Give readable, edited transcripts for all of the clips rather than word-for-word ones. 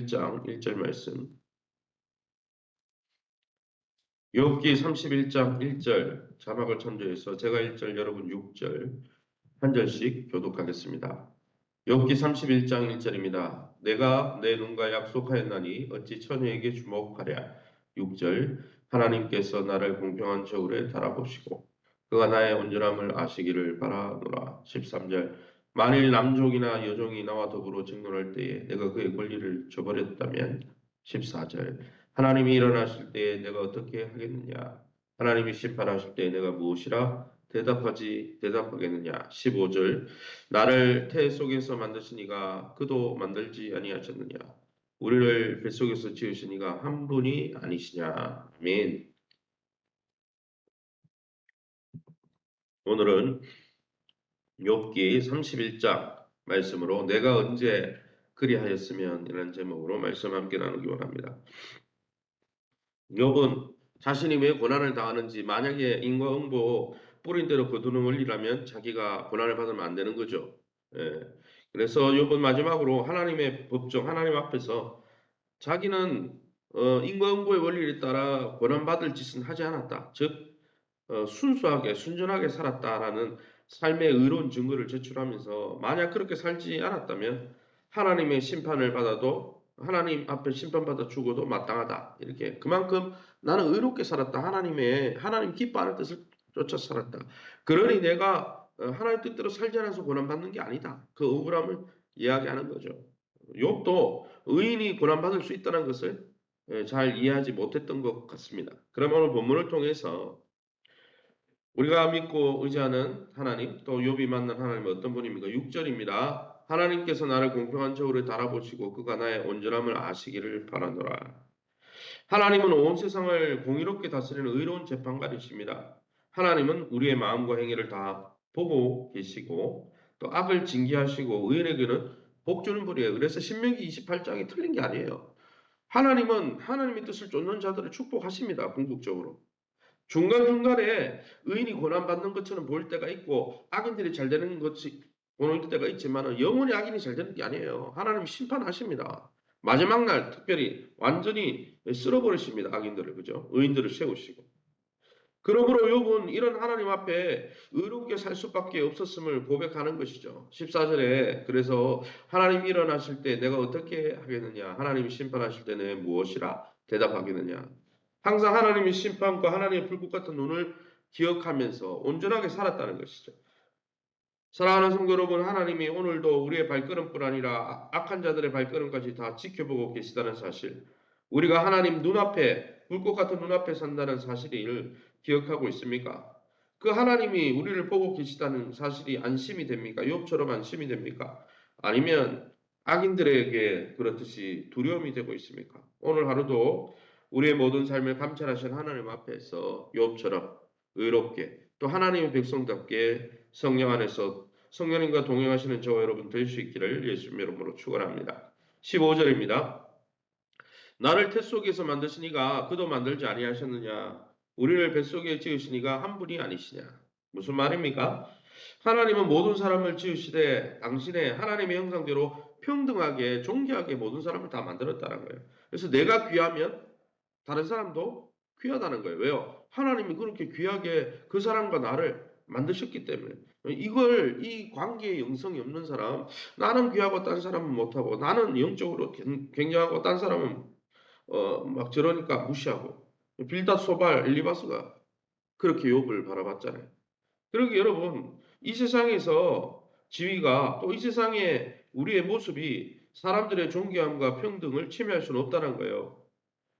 31장 1절 말씀. 욥기 31장 1절 자막을 참조해서 제가 1절 여러분 6절 한 절씩 교독하겠습니다. 욥기 31장 1절입니다. 내가 내 눈과 약속하였나니 어찌 처녀에게 주목하랴. 6절 하나님께서 나를 공평한 저울에 달아보시고 그가 나의 온전함을 아시기를 바라노라. 13절 만일 남종이나 여종이 나와 더불어 증론할 때에 내가 그의 권리를 저버렸다면 14절 하나님이 일어나실 때에 내가 어떻게 하겠느냐. 하나님이 심판하실 때에 내가 무엇이라 대답하겠느냐. 15절 나를 태 속에서 만드시니가 그도 만들지 아니하셨느냐. 우리를 뱃속에서 지으시니가 한 분이 아니시냐. 아멘. 오늘은 욥기 31장 말씀으로 내가 언제 그리하였으면 이라는 제목으로 말씀 함께 나누기 원합니다. 욥은 자신이 왜 고난을 당하는지 만약에 인과응보 뿌린 대로 거두는 원리라면 자기가 고난을 받으면 안 되는 거죠. 예. 그래서 욥은 마지막으로 하나님의 법정 하나님 앞에서 자기는 인과응보의 원리에 따라 고난받을 짓은 하지 않았다. 즉 순수하게 순전하게 살았다라는 삶의 의로운 증거를 제출하면서 만약 그렇게 살지 않았다면 하나님의 심판을 받아도 하나님 앞에 심판받아 죽어도 마땅하다. 이렇게 그만큼 나는 의롭게 살았다. 하나님 기뻐하는 뜻을 쫓아 살았다. 그러니 내가 하나님 뜻대로 살지 않아서 고난받는 게 아니다. 그 억울함을 이야기하는 거죠. 욥도 의인이 고난받을 수 있다는 것을 잘 이해하지 못했던 것 같습니다. 그럼 오늘 본문을 통해서 우리가 믿고 의지하는 하나님, 또 욥이 만난 하나님은 어떤 분입니까? 6절입니다. 하나님께서 나를 공평한 저울에 달아보시고 그가 나의 온전함을 아시기를 바라노라. 하나님은 온 세상을 공의롭게 다스리는 의로운 재판관이십니다. 하나님은 우리의 마음과 행위를 다 보고 계시고 또 악을 징계하시고 의인에게는 복 주는 분이에요. 그래서 신명기 28장이 틀린 게 아니에요. 하나님은 하나님의 뜻을 쫓는 자들을 축복하십니다. 궁극적으로. 중간중간에 의인이 고난받는 것처럼 보일 때가 있고 악인들이 잘 되는 것이 보일 때가 있지만 영원히 악인이 잘 되는 게 아니에요. 하나님이 심판하십니다. 마지막 날 특별히 완전히 쓸어버리십니다. 악인들을. 그죠? 의인들을 세우시고. 그러므로 욥은 이런 하나님 앞에 의롭게 살 수밖에 없었음을 고백하는 것이죠. 14절에 그래서 하나님이 일어나실 때 내가 어떻게 하겠느냐. 하나님이 심판하실 때 내 무엇이라 대답하겠느냐. 항상 하나님의 심판과 하나님의 불꽃 같은 눈을 기억하면서 온전하게 살았다는 것이죠. 사랑하는 성도 여러분, 하나님이 오늘도 우리의 발걸음뿐 아니라 악한 자들의 발걸음까지 다 지켜보고 계시다는 사실, 우리가 하나님 눈앞에 불꽃 같은 눈앞에 산다는 사실을 기억하고 있습니까? 그 하나님이 우리를 보고 계시다는 사실이 안심이 됩니까? 욥처럼 안심이 됩니까? 아니면 악인들에게 그렇듯이 두려움이 되고 있습니까? 오늘 하루도 우리의 모든 삶을 감찰하신 하나님 앞에서 욥처럼 의롭게 또 하나님의 백성답게 성령 안에서 성령님과 동행하시는 저와 여러분 될 수 있기를 예수님 이름으로 축원합니다. 15절입니다. 나를 태 속에서 만드시니가 그도 만들지 아니하셨느냐. 우리를 뱃속에 지으시니가 한 분이 아니시냐. 무슨 말입니까? 하나님은 모든 사람을 지으시되 당신의 하나님의 형상대로 평등하게 존귀하게 모든 사람을 다 만들었다는 거예요. 그래서 내가 귀하면 다른 사람도 귀하다는 거예요. 왜요? 하나님이 그렇게 귀하게 그 사람과 나를 만드셨기 때문에 이 관계에 영성이 없는 사람, 나는 귀하고 딴 사람은 못하고 나는 영적으로 굉장하고 딴 사람은 막 저러니까 무시하고 빌닷 소발 엘리바스가 그렇게 욥을 바라봤잖아요. 그러게 여러분 이 세상에서 지위가 또 이 세상의 우리의 모습이 사람들의 존귀함과 평등을 침해할 수는 없다는 거예요.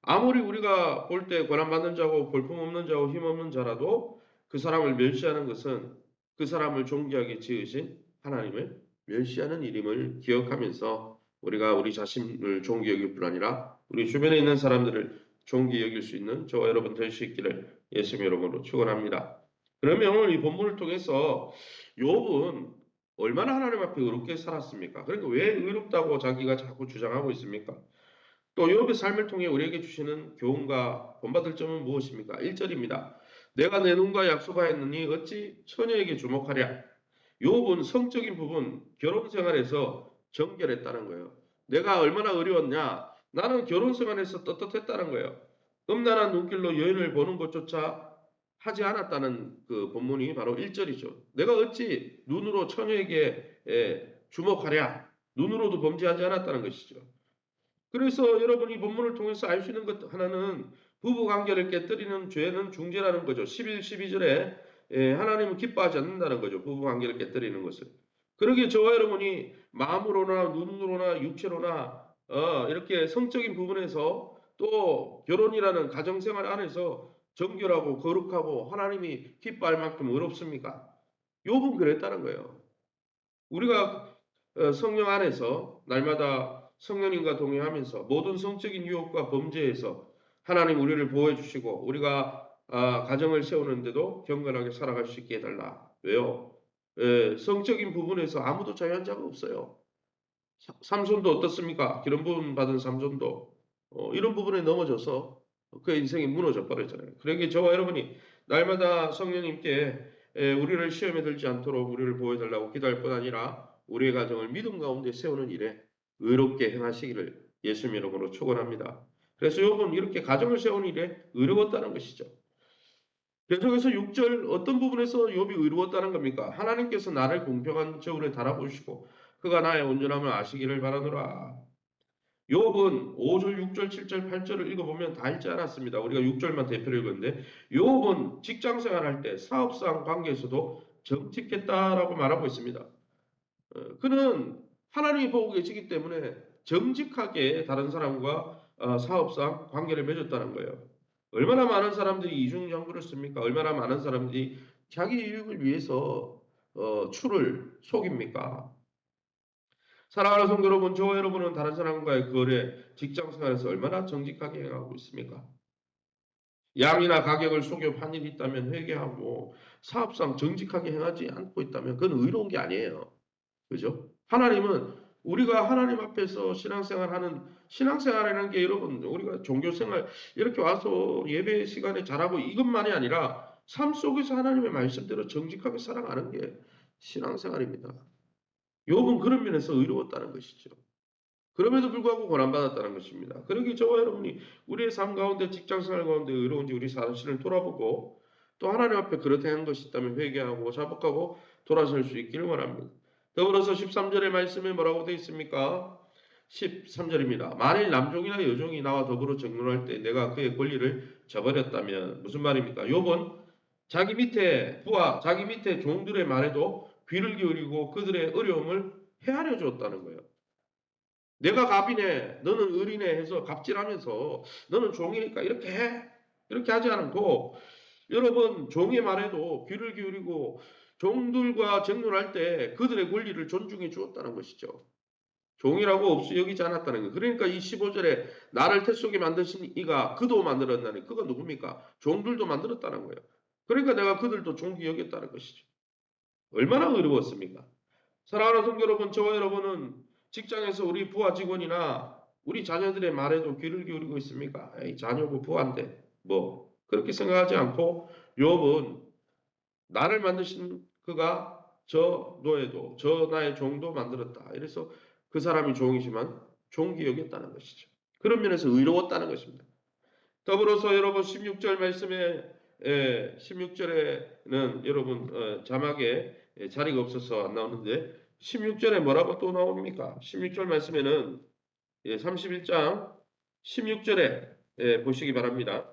아무리 우리가 볼 때 고난받는 자고 볼품없는 자고 힘없는 자라도 그 사람을 멸시하는 것은 그 사람을 존귀하게 지으신 하나님을 멸시하는 일임을 기억하면서 우리가 우리 자신을 존귀 여길 뿐 아니라 우리 주변에 있는 사람들을 존귀 여길 수 있는 저와 여러분 될 수 있기를 예수님 이름으로 축원합니다. 그러면 오늘 이 본문을 통해서 욥은 얼마나 하나님 앞에 의롭게 살았습니까? 그러니까 왜 의롭다고 자기가 자꾸 주장하고 있습니까? 또 욥의 삶을 통해 우리에게 주시는 교훈과 본받을 점은 무엇입니까? 1절입니다. 내가 내 눈과 약속하였느니 어찌 처녀에게 주목하랴. 욥은 성적인 부분, 결혼 생활에서 정결했다는 거예요. 내가 얼마나 어려웠냐. 나는 결혼 생활에서 떳떳했다는 거예요. 음란한 눈길로 여인을 보는 것조차 하지 않았다는 그 본문이 바로 1절이죠. 내가 어찌 눈으로 처녀에게 주목하랴. 눈으로도 범죄하지 않았다는 것이죠. 그래서 여러분이 본문을 통해서 알 수 있는 것 하나는 부부 관계를 깨뜨리는 죄는 중죄라는 거죠. 11, 12절에 하나님은 기뻐하지 않는다는 거죠. 부부 관계를 깨뜨리는 것을. 그러기에 저와 여러분이 마음으로나 눈으로나 육체로나 이렇게 성적인 부분에서 또 결혼이라는 가정생활 안에서 정결하고 거룩하고 하나님이 기뻐할 만큼 의롭습니까? 욥은 그랬다는 거예요. 우리가 성령 안에서 날마다 성령님과 동행하면서 모든 성적인 유혹과 범죄에서 하나님 우리를 보호해 주시고 우리가 가정을 세우는데도 경건하게 살아갈 수 있게 해달라. 왜요? 성적인 부분에서 아무도 자유한 자가 없어요. 삼손도 어떻습니까? 기름 부음 받은 삼손도 이런 부분에 넘어져서 그 인생이 무너져 버렸잖아요. 그러기에 저와 여러분이 날마다 성령님께 우리를 시험에 들지 않도록 우리를 보호해달라고 기도할 뿐 아니라 우리의 가정을 믿음 가운데 세우는 일에 의롭게 행하시기를 예수님 이름으로 축원합니다. 그래서 욥은 이렇게 가정을 세우는 일에 의로웠다는 것이죠. 계속해서 6절 어떤 부분에서 욥이 의로웠다는 겁니까? 하나님께서 나를 공평한 저울에 달아보시고 그가 나의 온전함을 아시기를 바라노라. 욥은 5절, 6절, 7절, 8절을 읽어보면 다 읽지 않았습니다. 우리가 6절만 대표로 읽었는데 욥은 직장 생활할 때 사업상 관계에서도 정직했다라고 말하고 있습니다. 그는 하나님이 보고 계시기 때문에 정직하게 다른 사람과 사업상 관계를 맺었다는 거예요. 얼마나 많은 사람들이 이중장부를 씁니까? 얼마나 많은 사람들이 자기 이익을 위해서 추를 속입니까? 사랑하는 성도 여러분, 저와 여러분은 다른 사람과의 거래, 직장 생활에서 얼마나 정직하게 행하고 있습니까? 양이나 가격을 속여 판 일이 있다면 회개하고 사업상 정직하게 행하지 않고 있다면 그건 의로운 게 아니에요. 그죠? 하나님은 우리가 하나님 앞에서 신앙생활하는 신앙생활이라는 게 여러분 우리가 종교생활 이렇게 와서 예배 시간에 잘하고 이것만이 아니라 삶 속에서 하나님의 말씀대로 정직하게 살아가는 게 신앙생활입니다. 욥은 그런 면에서 의로웠다는 것이죠. 그럼에도 불구하고 고난받았다는 것입니다. 그러기 저와 여러분이 우리의 삶 가운데 직장생활 가운데 의로운지 우리 자신을 돌아보고 또 하나님 앞에 그렇게 한 것이 있다면 회개하고 자복하고 돌아설 수 있기를 원합니다. 더불어서 13절의 말씀에 뭐라고 되어 있습니까? 13절입니다. 만일 남종이나 여종이 나와 더불어 정론할 때 내가 그의 권리를 저버렸다면 무슨 말입니까? 욥은 자기 밑에 부하, 자기 밑에 종들의 말에도 귀를 기울이고 그들의 어려움을 헤아려 주었다는 거예요. 내가 갑이네, 너는 을이네 해서 갑질하면서 너는 종이니까 이렇게 해. 이렇게 하지 않고 여러분 종의 말에도 귀를 기울이고 종들과 정론할 때 그들의 권리를 존중해 주었다는 것이죠. 종이라고 없이 여기지 않았다는 거예요. 그러니까 이 15절에 나를 태 속에 만드신 이가 그도 만들었나니 그가 누굽니까? 종들도 만들었다는 거예요. 그러니까 내가 그들도 종기 여겼다는 것이죠. 얼마나 의로웠습니까? 사랑하는 성도 여러분, 저와 여러분은 직장에서 우리 부하 직원이나 우리 자녀들의 말에도 귀를 기울이고 있습니까? 에이, 자녀고 부하인데 뭐 그렇게 생각하지 않고 욥은 나를 만드신 그가 저 노예도 저 나의 종도 만들었다. 이래서 그 사람이 종이지만 종기 여겼다는 것이죠. 그런 면에서 의로웠다는 것입니다. 더불어서 여러분 16절 말씀에 16절에는 여러분 자막에 자리가 없어서 안 나오는데 16절에 뭐라고 또 나옵니까? 16절 말씀에는 31장 16절에 보시기 바랍니다.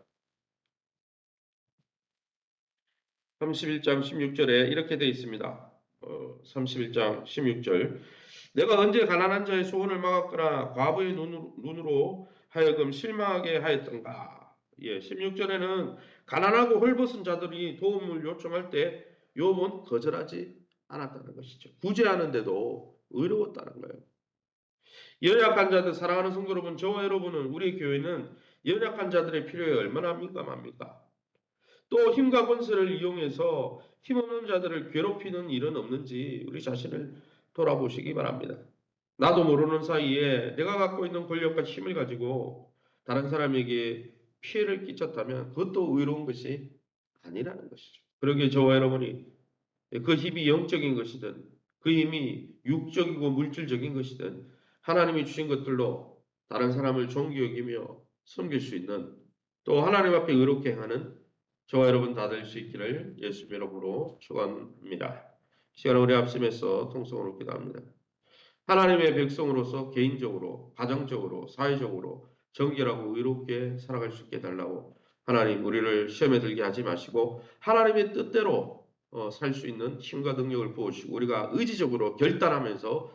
31장 16절에 이렇게 되어 있습니다. 31장 16절 내가 언제 가난한 자의 소원을 막았거나 과부의 눈으로 하여금 실망하게 하였던가. 16절에는 가난하고 헐벗은 자들이 도움을 요청할 때 욥은 거절하지 않았다는 것이죠. 구제하는데도 의로웠다는 거예요. 연약한 자들 사랑하는 성도 여러분, 저와 여러분은 우리 교회는 연약한 자들의 필요에 얼마나 민감합니까? 또 힘과 권세를 이용해서 힘없는 자들을 괴롭히는 일은 없는지 우리 자신을 돌아보시기 바랍니다. 나도 모르는 사이에 내가 갖고 있는 권력과 힘을 가지고 다른 사람에게 피해를 끼쳤다면 그것도 의로운 것이 아니라는 것이죠. 그러기에 저와 여러분이 그 힘이 영적인 것이든 그 힘이 육적이고 물질적인 것이든 하나님이 주신 것들로 다른 사람을 존귀 여기며 섬길 수 있는 또 하나님 앞에 의롭게 행하는 저와 여러분 다 될 수 있기를 예수 이름으로 축원합니다. 시간 우리 합심해서 통성으로 기도합니다. 하나님의 백성으로서 개인적으로, 가정적으로, 사회적으로 정결하고 의롭게 살아갈 수 있게 해달라고 하나님 우리를 시험에 들게 하지 마시고 하나님의 뜻대로 살 수 있는 힘과 능력을 부으시고 우리가 의지적으로 결단하면서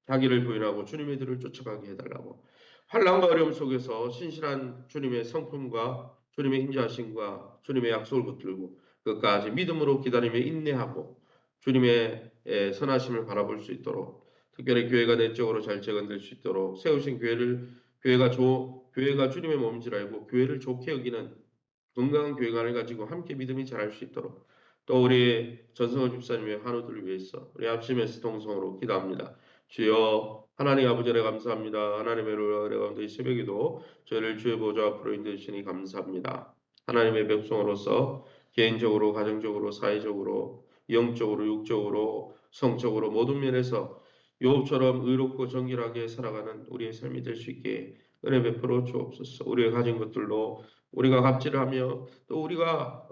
자기를 부인하고 주님의 뒤를 쫓아가게 해달라고 환난과 어려움 속에서 신실한 주님의 성품과 주님의 인자하심과 주님의 약속을 붙들고 끝까지 믿음으로 기다리며 인내하고 주님의 선하심을 바라볼 수 있도록 특별히 교회가 내적으로 잘 재건될 수 있도록 세우신 교회가 주님의 몸인 줄 알고 교회를 좋게 여기는 건강한 교회관을 가지고 함께 믿음이 자랄 수 있도록 또 우리 전성호 집사님의 환우들을 위해서 우리 합심해서 동성으로 기도합니다. 주여 하나님 아버지 은혜 감사합니다. 하나님의 은혜 가운데 이 새벽에도 저희를 주의 보좌 앞으로 인도해주시니 감사합니다. 하나님의 백성으로서 개인적으로 가정적으로 사회적으로 영적으로 육적으로 성적으로 모든 면에서 욥처럼 의롭고 정결하게 살아가는 우리의 삶이 될 수 있게 은혜 베풀어 주옵소서. 우리가 가진 것들로 우리가 갑질을 하며 또 우리가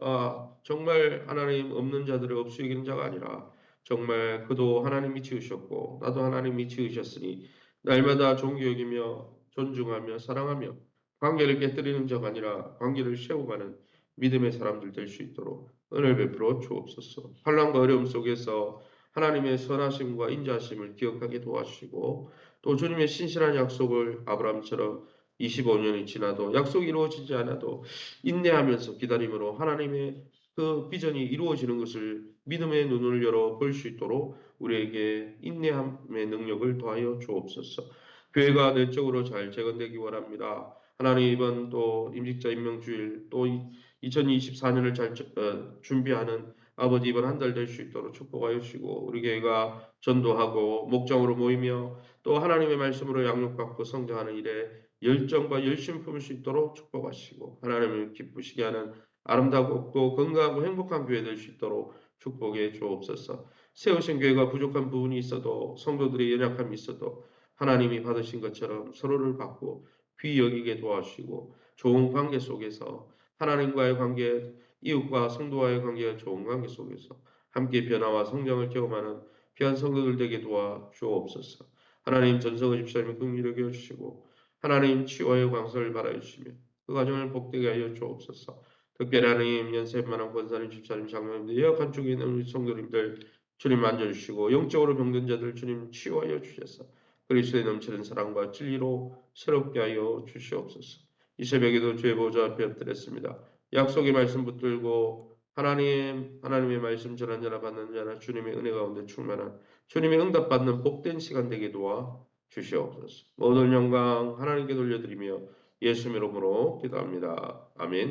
정말 하나님 없는 자들을 없이 여기는 자가 아니라 정말 그도 하나님이 지으셨고 나도 하나님이 지으셨으니 날마다 존귀 여기며 존중하며 사랑하며 관계를 깨뜨리는 자가 아니라 관계를 세워가는 믿음의 사람들 될 수 있도록 은혜를 베풀어 주옵소서. 환난과 어려움 속에서 하나님의 선하심과 인자하심을 기억하게 도와주시고 또 주님의 신실한 약속을 아브라함처럼 25년이 지나도 약속이 이루어지지 않아도 인내하면서 기다림으로 하나님의 그 비전이 이루어지는 것을 믿음의 눈을 열어 볼 수 있도록 우리에게 인내함의 능력을 더하여 주옵소서. 교회가 내적으로 잘 재건되기 원합니다. 하나님 이번 또 임직자 임명주일 또 2024년을 잘 준비하는 아버지 이번 한 달 될 수 있도록 축복하여 주시고 우리 교회가 전도하고 목장으로 모이며 또 하나님의 말씀으로 양육받고 성장하는 일에 열정과 열심 품을 수 있도록 축복하시고 하나님을 기쁘시게 하는 아름답고 건강하고 행복한 교회 될 수 있도록 축복해 주옵소서. 세우신 교회가 부족한 부분이 있어도 성도들의 연약함이 있어도 하나님이 받으신 것처럼 서로를 받고 귀히 여기게 도와주시고 좋은 관계 속에서 하나님과의 관계, 이웃과 성도와의 관계가 좋은 관계 속에서 함께 변화와 성장을 경험하는 귀한 성도들 되게 도와 주옵소서. 하나님 전성의 집사님을 긍휼히 여겨 주시고 하나님 치유의 광선을 바라여 주시며 그 가정을 복되게 하여 주옵소서. 특별히 하나님 연세만한 권사님 집사님 장로님들 예약한 쪽에 있는 우리 성도님들 주님 만져주시고 영적으로 병든 자들 주님 치유하여 주셔서 그리스도의 넘치는 사랑과 진리로 새롭게 하여 주시옵소서. 이 새벽에도 주의 보좌 앞에 엎드렸습니다. 약속의 말씀 붙들고 하나님의 말씀 전한 자나 받는 자나 주님의 은혜 가운데 충만한 주님의 응답받는 복된 시간 되게 도와 주시옵소서. 모든 영광 하나님께 돌려드리며 예수 이름으로 기도합니다. 아멘.